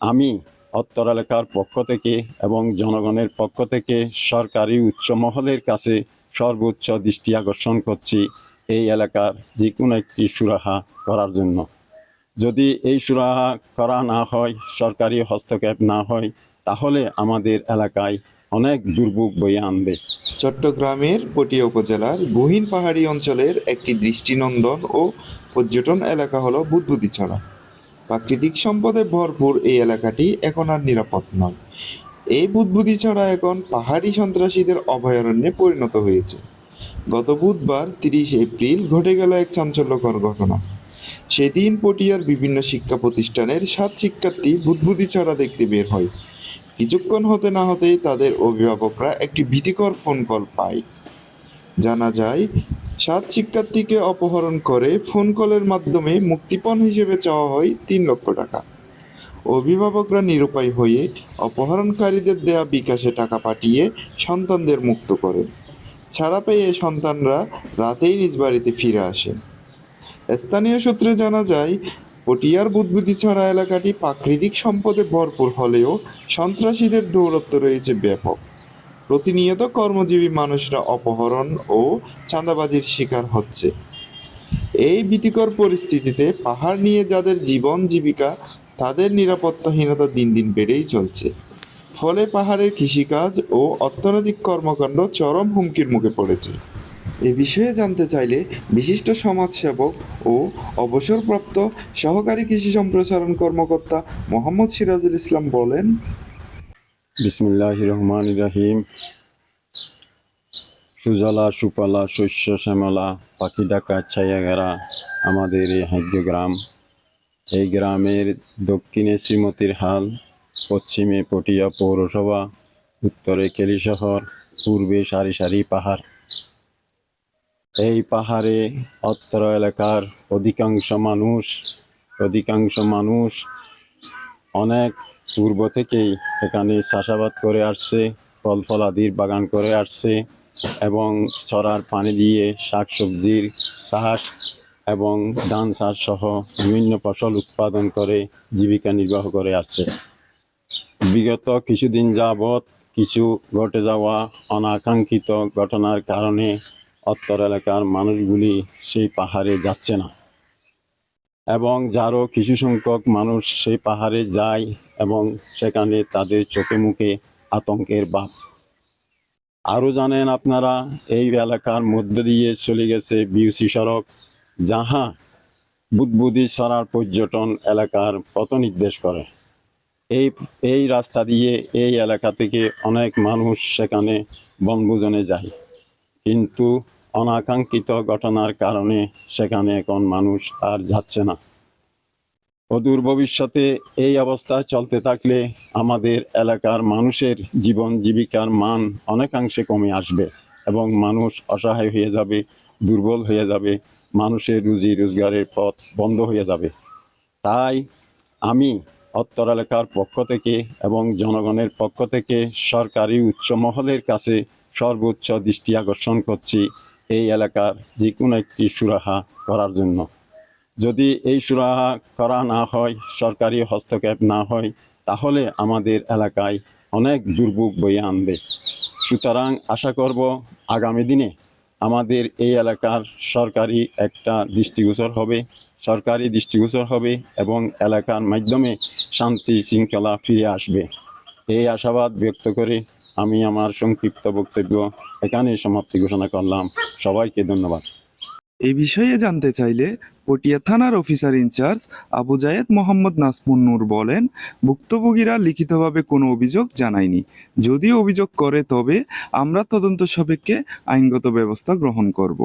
আমি অত্র এলাকার পক্ষ থেকে এবং জনগণের পক্ষ থেকে সরকারি উচ্চ মহলের কাছে সর্বোচ্চ দৃষ্টি আকর্ষণ করছি এই এলাকার যে কোনো একটি সুরাহা করার জন্য। যদি এই সুরাহা করা না হয়, সরকারি হস্তক্ষেপ না হয়, তাহলে আমাদের এলাকায় অনেক দুর্ভোগ বয়ে আনবে। চট্টগ্রামের পটিয়া উপজেলার গহীন পাহাড়ি অঞ্চলের একটি দৃষ্টিনন্দন ও পর্যটন এলাকা হলো বুদবুদিছড়া। প্রাকৃতিক সম্পদে ভরপুর এই এলাকাটি এখন আর নিরাপদ নয়। এই বুদবুদিছড়া এখন পাহাড়ি সন্ত্রাসীদের অভয়ারণ্যে পরিণত হয়েছে। গত বুধবার 30 এপ্রিল ঘটে গেল এক চাঞ্চল্যকর ঘটনা। সেদিন পটিয়ার বিভিন্ন শিক্ষা প্রতিষ্ঠানের 7 শিক্ষার্থী বুদবুদিছড়া দেখতে বের হয়। কিছুক্ষণ হতে না হতেই তাদের অভিভাবকরা একটি ভীতিকর ফোন কল পায়। জানা যায়, 7 শিক্ষার্থীকে অপহরণ করে ফোন কলের মাধ্যমে মুক্তিপণ হিসেবে চাওয়া হয় 3 লক্ষ টাকা। অভিভাবকরা নিরুপায় হয়ে অপহরণকারীদের দেয়া বিকাশে টাকা পাঠিয়ে সন্তানদের মুক্ত করেন। ছাড়া পেয়ে সন্তানরা রাতেই নিজ বাড়িতে ফিরে আসেন। স্থানীয় সূত্রে জানা যায়, পটিয়ার বুদবুদিছড়া এলাকাটি প্রাকৃতিক সম্পদে ভরপুর হলেও সন্ত্রাসীদের দৌরাত্ম্য রয়েছে ব্যাপক। প্রতিনিয়ত কর্মজীবী মানুষরা অপহরণ ও চাঁদাবাজির শিকার হচ্ছে। এই ভীতিকর পরিস্থিতিতে পাহাড় নিয়ে যাদের জীবন জীবিকা, তাদের নিরাপত্তাহীনতা দিন দিন বেড়েই চলছে। ফলে পাহাড়ের কৃষিকাজ ও অর্থনৈতিক কর্মকাণ্ড চরম হুমকির মুখে পড়েছে। এ বিষয়ে জানতে চাইলে বিশিষ্ট সমাজসেবক ও অবসরপ্রাপ্ত সহকারী কৃষি সম্প্রসারণ কর্মকর্তা মোহাম্মদ সিরাজুল ইসলাম বলেন, বিসমিল্লাহির রহমানির রহিম। সুজলা সুফলা শস্য শ্যামলা, পাখি ডাকা ছায়া ঘেরা আমাদের এই হাইদ্য গ্রাম। এই গ্রামের দক্ষিণে শ্রীমতীর হাল, পশ্চিমে পটিয়া পৌরসভা, উত্তরে কেলি শহর, পূর্বে সারি সারি পাহাড়। এই পাহাড়ে অত্র এলাকার অধিকাংশ মানুষ অনেক পূর্ব থেকেই এখানে চাষাবাদ করে আসছে, ফল ফলাদির বাগান করে আসছে এবং চড়ার পানি দিয়ে শাকসবজির চাষ এবং ধান চাষ সহ বিভিন্ন ফসল উৎপাদন করে জীবিকা নির্বাহ করে আসছে। বিগত কিছুদিন যাবৎ কিছু ঘটে যাওয়া অনাকাঙ্ক্ষিত ঘটনার কারণে অত্র এলাকার মানুষগুলি সেই পাহাড়ে যাচ্ছে না, এবং যারও কিছু সংখ্যক মানুষ সেই পাহাড়ে যায় এবং সেখানে তাদের চোখে মুখে আতঙ্কের ভাব। আরও জানেন আপনারা, এই এলাকার মধ্য দিয়ে চলে গেছে বিউসি সড়ক, যাহা বুদবুদিছড়ার পর্যটন এলাকার পথ নির্দেশ করে। এই রাস্তা দিয়ে এই এলাকা থেকে অনেক মানুষ সেখানে বনভোজনে যায়, কিন্তু অনাকাঙ্ক্ষিত ঘটনার কারণে সেখানে এখন মানুষ আর যাচ্ছে না। অদূর ভবিষ্যতে এই অবস্থা চলতে থাকলে আমাদের এলাকার মানুষের জীবন জীবিকার মান অনেকাংশে কমে আসবে এবং মানুষ অসহায় হয়ে যাবে, দুর্বল হয়ে যাবে, মানুষের রুজি রোজগারের পথ বন্ধ হয়ে যাবে। তাই আমি অত্র এলাকার পক্ষ থেকে এবং জনগণের পক্ষ থেকে সরকারি উচ্চ মহলের কাছে সর্বোচ্চ দৃষ্টি আকর্ষণ করছি এই এলাকার যে কোনো একটি সুরাহা করার জন্য। যদি এই সুরাহা করা না হয়, সরকারি হস্তক্ষেপ না হয়, তাহলে আমাদের এলাকায় অনেক দুর্ভোগ বয়ে আনবে। সুতরাং আশা করব আগামী দিনে আমাদের এই এলাকার সরকারি দৃষ্টিগোচর হবে এবং এলাকার মাধ্যমে শান্তি শৃঙ্খলা ফিরে আসবে। এই আশাবাদ ব্যক্ত করে আমি আমার সংক্ষিপ্ত বক্তব্য এখানে সমাপ্তি ঘোষণা করলাম। সবাইকে ধন্যবাদ। এই বিষয়ে জানতে চাইলে পটিয়া থানার অফিসার ইনচার্জ আবু জায়েদ মোহাম্মদ নাসমুন নূর বলেন, ভুক্তভোগীরা লিখিতভাবে কোনো অভিযোগ জানায়নি। যদি অভিযোগ করে তবে আমরা তদন্ত সাপেক্ষে আইনগত ব্যবস্থা গ্রহণ করব।